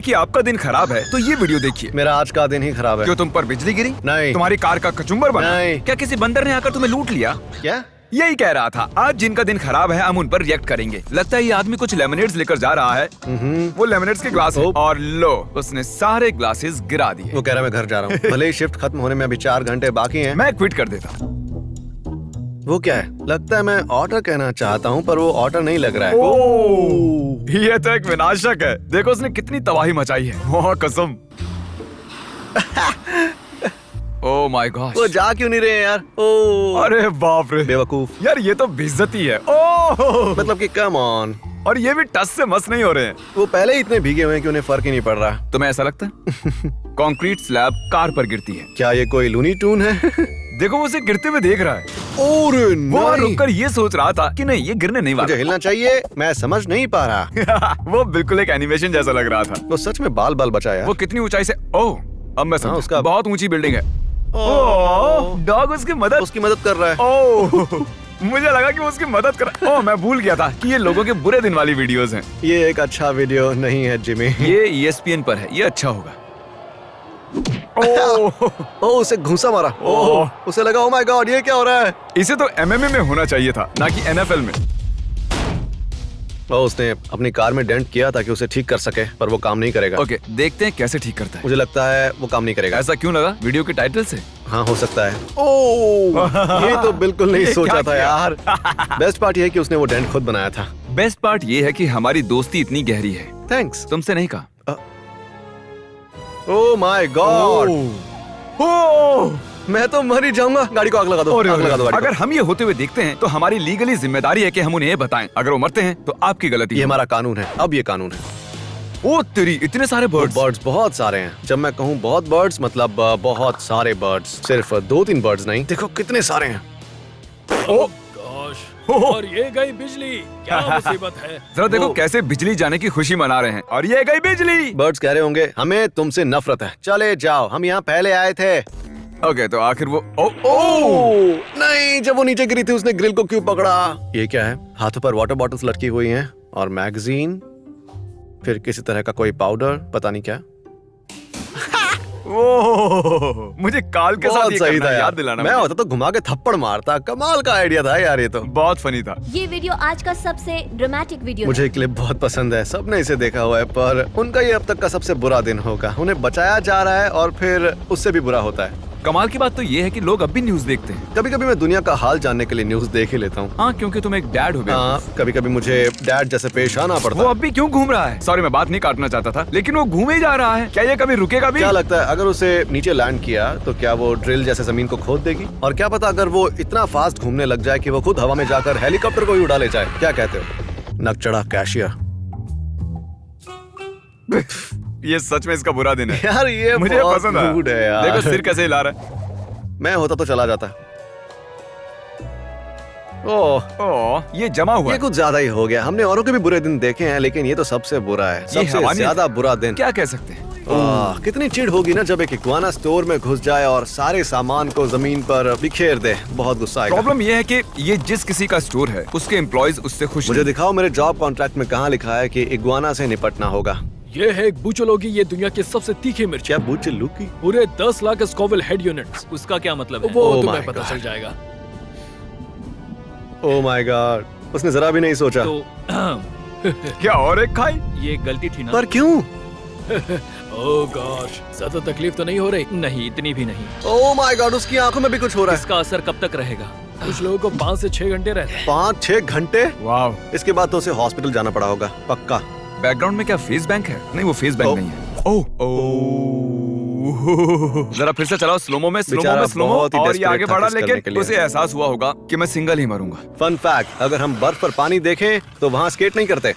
कि आपका दिन खराब है तो ये वीडियो देखिए। मेरा आज का दिन ही खराब है। क्यों तुम पर बिजली गिरी? नहीं। तुम्हारी कार का कचुम्बर बना? नहीं। क्या किसी बंदर ने आकर तुम्हें लूट लिया? क्या? यही कह रहा था, आज जिनका दिन खराब है हम उन पर रिएक्ट करेंगे। लगता है ये आदमी कुछ लेमनेड्स लेकर जा रहा है। वो लेमनेड्स के ग्लास है और लो उसने सारे ग्लासेस गिरा दिए। वो कह रहा है मैं घर जा रहा हूँ। भले ही शिफ्ट खत्म होने में अभी 4 घंटे बाकी हैं। मैं क्विट कर देता। वो क्या है? लगता है मैं ऑर्डर कहना चाहता हूँ पर वो ऑर्डर नहीं लग रहा है। ये तो एक विनाशक है। देखो उसने कितनी तबाही मचाई है। ओह कसम। Oh my God. वो जा क्यों नहीं रहे यार? ओह अरे बाप रे बेवकूफ। यार, ये तो बेइज्जती है। ओह मतलब कि कम ऑन। और ये भी टस से मस नहीं हो रहे हैं। वो पहले ही इतने भीगे हुए हैं कि उन्हें फर्क ही नहीं पड़ रहा। तुम्हें ऐसा लगता है? कंक्रीट स्लैब कार पर गिरती है। क्या ये कोई लूनी टून है? देखो वो उसे गिरते हुए देख रहा है। और वो वहाँ रुककर ये सोच रहा था कि नहीं ये गिरने नहीं मुझे वाला। हिलना चाहिए, मैं समझ नहीं पा रहा। वो बिल्कुल एक एनिमेशन जैसा लग रहा था। वो सच में बाल बाल बचा यार। वो कितनी ऊंचाई से? ओह अब मैं समझा, उसका बहुत ऊंची बिल्डिंग है। ओह, डॉग उसकी मदद कर रहा है। ओह मुझे लगा कि वो उसकी मदद कर। ओह मैं भूल गया था कि ये लोगों के बुरे दिन वाली वीडियोस हैं। ये एक अच्छा वीडियो नहीं है जिमी। ये ESPN पर है, ये अच्छा होगा। ओह उसे घूंसा मारा। ओह उसे लगा ओह माय गॉड ये क्या हो रहा है? इसे तो MMA में होना चाहिए था, ना कि NFL में। उसने अपनी कार में डेंट किया ताकि उसे ठीक कर सके, पर वो काम नहीं करेगा। ओके, देखते हैं कैसे ठीक करता है। मुझे लगता है वो काम नहीं करेगा। ऐसा क्यों लगा? वीडियो के टाइटल से? हाँ हो सकता है। ओह ये तो बिल्कुल नहीं ये सोचा क्या था किया? यार। बेस्ट पार्ट ये है कि उसने वो डेंट खुद बनाया था। बेस्ट पार्ट ये है कि हमारी दोस्ती इतनी गहरी है। थैंक्स। तुमसे नहीं कहा। ओह माय गॉड, ओह मैं तो मर ही जाऊंगा। गाड़ी को आग लगा दो, आग लगा दो गाड़ी को। अगर हम ये होते हुए देखते हैं तो हमारी लीगली जिम्मेदारी है कि हम उन्हें ये बताएं। अगर वो मरते हैं तो आपकी गलती ये है। हमारा कानून है, अब ये कानून है। ओ तेरी, इतने सारे बर्ड्स। बर्ड्स बहुत सारे हैं। जब मैं कहूँ बहुत बर्ड्स मतलब बहुत सारे बर्ड्स, सिर्फ 2-3 बर्ड्स नहीं। देखो कितने सारे हैं। ओ और ये गई बिजली, क्या मुसीबत है। जरा देखो कैसे बिजली जाने की खुशी मना रहे हैं। और ये गई बिजली। बर्ड्स कह रहे होंगे हमें तुमसे नफरत है, चले जाओ, हम यहाँ पहले आए थे। ओके तो आखिर वो नहीं, जब वो नीचे गिरी थी उसने ग्रिल को क्यों पकड़ा? ये क्या है? हाथों पर वाटर बॉटल्स लटकी हुई हैं और मैगजीन, फिर किसी तरह का कोई पाउडर, पता नहीं क्या। ओह मुझे काल के साथ बहुत ये सही करना था है, यार। याद दिलाना मैं मुझे। होता तो घुमा के थप्पड़ मारता। कमाल का आइडिया था यार ये तो। बहुत फनी था। ये वीडियो आज का सबसे ड्रामेटिक वीडियो मुझे क्लिप बहुत पसंद है, सबने इसे देखा हुआ है, पर उनका ये अब तक का सबसे बुरा दिन होगा। उन्हें बचाया जा रहा है और फिर उससे भी बुरा होता है। कमाल की बात तो ये है कि लोग अब भी न्यूज देखते हैं। कभी कभी मैं दुनिया का हाल जानने के लिए न्यूज देख ही लेता हूँ। हाँ क्योंकि तुम एक डैड हो गए। हाँ, कभी कभी मुझे डैड जैसे पेश आना पड़ता वो है। अब भी क्यों घूम रहा है? सॉरी मैं बात नहीं काटना चाहता था, लेकिन वो घूमे ही जा रहा है। क्या ये कभी रुकेगा भी? क्या लगता है अगर उसे नीचे लैंड किया तो क्या वो ड्रिल जैसे जमीन को खोद देगी? और क्या पता अगर वो इतना फास्ट घूमने लग जाए कि वो खुद हवा में जाकर हेलीकॉप्टर को ही उड़ा ले जाए? क्या कहते हो? नकचड़ा कैशियर। ये सच में इसका बुरा दिन है। यार ये मुझे बहुत पसंद rude है यार। देखो सिर कैसे हिला रहा है। मैं होता तो चला जाता। ओह ये जमा हुआ ये है। कुछ ज्यादा ही हो गया। हमने औरों के भी बुरे दिन देखे हैं, लेकिन ये तो सबसे बुरा है, ये सबसे हवा नहीं- ज्यादा बुरा दिन। क्या कह सकते हैं? कितनी चिढ़ होगी ना जब एक इक्वाना स्टोर में घुस जाए और सारे सामान को जमीन पर बिखेर दे। बहुत गुस्सा आएगा। प्रॉब्लम ये है कि ये जिस किसी का स्टोर है उसके एम्प्लॉयज उससे खुश मुझे नहीं। दिखाओ मेरे जॉब कॉन्ट्रैक्ट में कहाँ लिखा है कि इग्वाना से निपटना होगा। ये है एक बूचोलोगी, ये दुनिया की सबसे तीखी मिर्च। क्या बूचलू की? पूरे 10 लाख स्कोविल हेड यूनिट्स। उसका क्या मतलब है? वो Oh तुम्हें my पता God. चल जाएगा। ओह माय गॉड, उसने जरा भी नहीं सोचा। तो क्या और एक खाई? ये गलती थी ना? पर क्यों? ओह गॉश, ज्यादा तकलीफ तो नहीं हो रही? नहीं, इतनी भी नहीं। ओह माय गॉड, उसकी आंखों में भी कुछ हो रहा है। इसका असर कब तक रहेगा? कुछ लोगों को 5 से 6 घंटे रहते हैं। 5-6 घंटे? वाह। इसके बाद तो उसे हॉस्पिटल जाना पड़ा होगा पक्का। बैकग्राउंड में क्या फेस बैंक है? नहीं वो फेस बैंक ओह। नहीं है। ओह जरा फिर से चलाओ स्लोमो में, स्लोमो बेचारा में, स्लोमो। बहुत ही और ये desperate आगे था बढ़ा, किस करने के लेकिन लिए। उसे एहसास हुआ होगा कि मैं सिंगल ही मरूंगा। फन फैक्ट, अगर हम बर्फ पर पानी देखें तो वहाँ स्केट नहीं करते।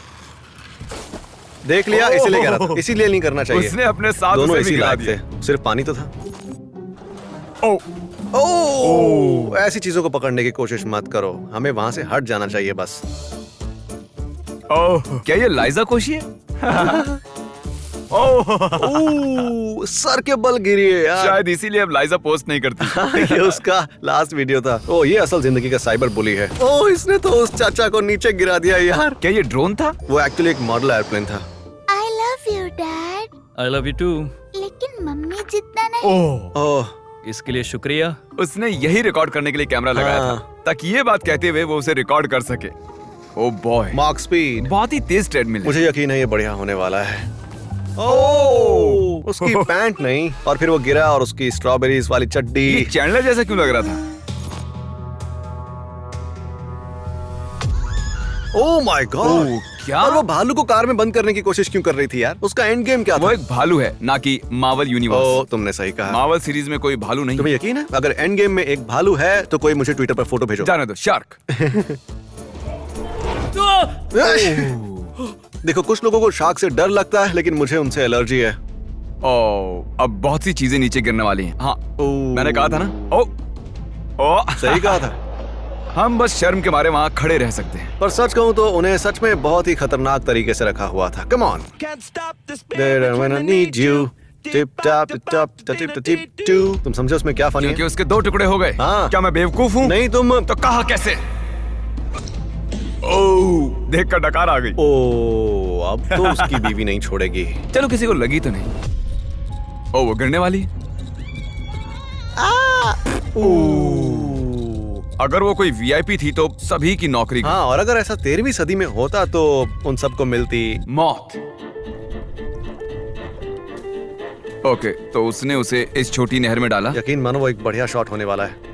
देख लिया, इसीलिए कह रहा था, इसीलिए नहीं करना चाहिए। उसने अपने साथ दोनों उसे भी इसी गिरा लायक दिया। थे, सिर्फ पानी तो था। ओह ओह ऐसी चीजों को पकड़ने की कोशिश मत करो, हमें वहाँ से हट जाना चाहिए बस। ओह क्या ये लाइजा कोशी है? ओह सर के बल गिरी है यार। शायद इसीलिए अब लाइजा पोस्ट नहीं करती। ये उसका लास्ट वीडियो था। ओह ये असल जिंदगी का साइबर बुली है। ओह इसने तो उस चाचा को नीचे गिरा दिया यार। क्या ये ड्रोन था? वो एक्चुअली एक मॉडल एयरप्लेन था। I love you, Dad. I love you too. लेकिन मम्मी जितना नहीं। ओह, ओह इसके लिए शुक्रिया। उसने यही रिकॉर्ड करने के लिए कैमरा लगाया हाँ। था ताकि ये बात कहते हुए वो उसे रिकॉर्ड कर सके। Oh boy, mark speed. बहुत ही तेज ट्रेडमिल है। मुझे यकीन है ये बढ़िया होने वाला है। ओह उसकी पैंट नहीं, और फिर वो गिरा और उसकी स्ट्रॉबेरीज वाली ये चड्डी। चैंडलर जैसा क्यों लग रहा था? ओह माय गॉड, ओह, क्या? और वो भालू को कार में बंद करने की कोशिश क्यों कर रही थी यार? उसका एंड गेम क्या था? वो एक भालू है, ना कि मार्वल ओह यूनिवर्स। तुमने सही कहा। मार्वल सीरीज में कोई भालू नहीं। तुम्हें यकीन है अगर एंड गेम में एक भालू है तो कोई मुझे ट्विटर पर फोटो भेजो। जाने दो, शार्क। देखो कुछ लोगों को शार्क से डर लगता है लेकिन मुझे उनसे एलर्जी है। ओह, अब बहुत सी चीजें नीचे गिरने वाली हैं। हाँ, मैंने कहा था ना। ओह, सही कहा था। हम बस शर्म के मारे वहाँ खड़े रह सकते हैं। पर सच कहूँ तो उन्हें सच में बहुत ही खतरनाक तरीके से रखा हुआ था। कम ऑन, तुम समझे उसमें क्या फनी क्योंकि है? उसके 2 टुकड़े हो गए। हाँ। क्या मैं बेवकूफ हूँ? नहीं तुम तो कहा कैसे? ओह, देख कर डकार आ गई। ओ अब तो उसकी बीवी नहीं छोड़ेगी। चलो किसी को लगी तो नहीं। ओह, वो गिरने वाली। अगर वो कोई वीआईपी थी तो सभी की नौकरी गई। हाँ, और अगर ऐसा 13वीं सदी में होता तो उन सबको मिलती मौत। ओके, तो उसने उसे इस छोटी नहर में डाला। यकीन मानो वो एक बढ़िया शॉट होने वाला है।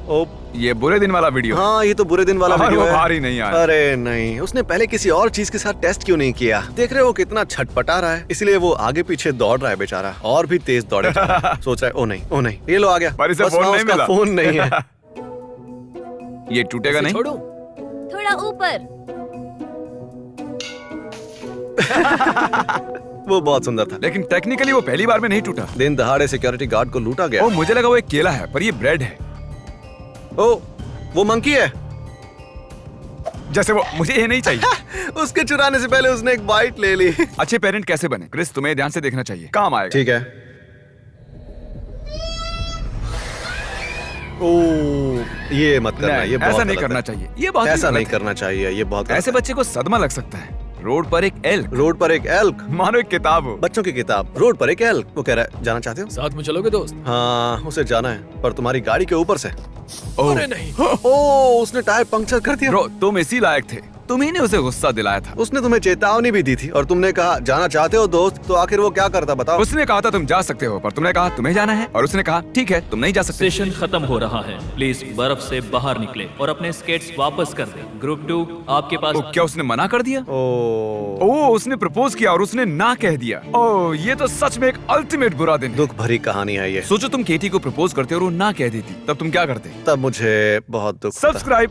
ओ ये बुरे दिन वाला वीडियो। हाँ ये तो बुरे दिन वाला और वीडियो वो है। बाहर ही नहीं आया। अरे नहीं, उसने पहले किसी और चीज के साथ टेस्ट क्यों नहीं किया? देख रहे हो कितना छटपटा रहा है, इसलिए वो आगे पीछे दौड़ रहा है बेचारा, और भी तेज दौड़े जा रहा है। सोच रहा है ओ नहीं ओ नहीं, ये लो आ गया। पर इसे बस फोन वहाँ नहीं उसका मिला। फोन नहीं है। ये टूटेगा नहीं। छोड़ो। थोड़ा ऊपर। वो बहुत सुंदर था। लेकिन टेक्निकली वो पहली बार में नहीं टूटा। दिन दहाड़े सिक्योरिटी गार्ड को लूटा गया। ओ, मुझे लगा वो एक केला है, पर ये ब्रेड है। ओ वो मंकी है। जैसे वो, मुझे ये नहीं चाहिए। उसके चुराने से पहले उसने एक बाइट ले ली। अच्छे पेरेंट कैसे बने? क्रिस, तुम्हें ध्यान से देखना चाहिए, काम आएगा। ठीक है। ओ ये मत करना, नहीं, ये बहुत ऐसा नहीं गलत करना है। चाहिए। ये बहुत ऐसा गलत नहीं है। करना चाहिए, ये बहुत गलत ऐसे है। बच्चे को सदमा लग सकता है। रोड पर एक एल्क, रोड पर एक एल्क, मानो एक किताब हो। बच्चों की किताब, रोड पर एक एल्क। वो कह रहा है जाना चाहते हो? साथ में चलोगे दोस्त? हाँ उसे जाना है, पर तुम्हारी गाड़ी के ऊपर से। ओह, अरे नहीं। ओ उसने टायर पंक्चर कर दिया। ब्रो, तुम इसी लायक थे। तुम ही ने उसे गुस्सा दिलाया था। उसने तुम्हें चेतावनी भी दी थी और तुमने कहा जाना चाहते हो दोस्त, तो आखिर वो क्या करता बताओ? उसने कहा था तुम जा सकते हो, पर तुमने कहा तुम्हें जाना है, और उसने कहा ठीक है तुम नहीं जा सकते। सेशन खत्म हो रहा है, प्लीज बर्फ से बाहर निकले और अपने स्केट्स वापस कर दें। ग्रुप 2 आपके पास। ओ, क्या उसने मना कर दिया? ओ ओ, उसने प्रपोज किया और उसने ना कह दिया। ओ, ये तो सच में एक अल्टीमेट बुरा दिन है। दुख भरी कहानी है ये। सोचो तुम केटी को प्रपोज करते और वो ना कह देती, तब तुम क्या करते? तब मुझे बहुत दुख होता। सब्सक्राइब।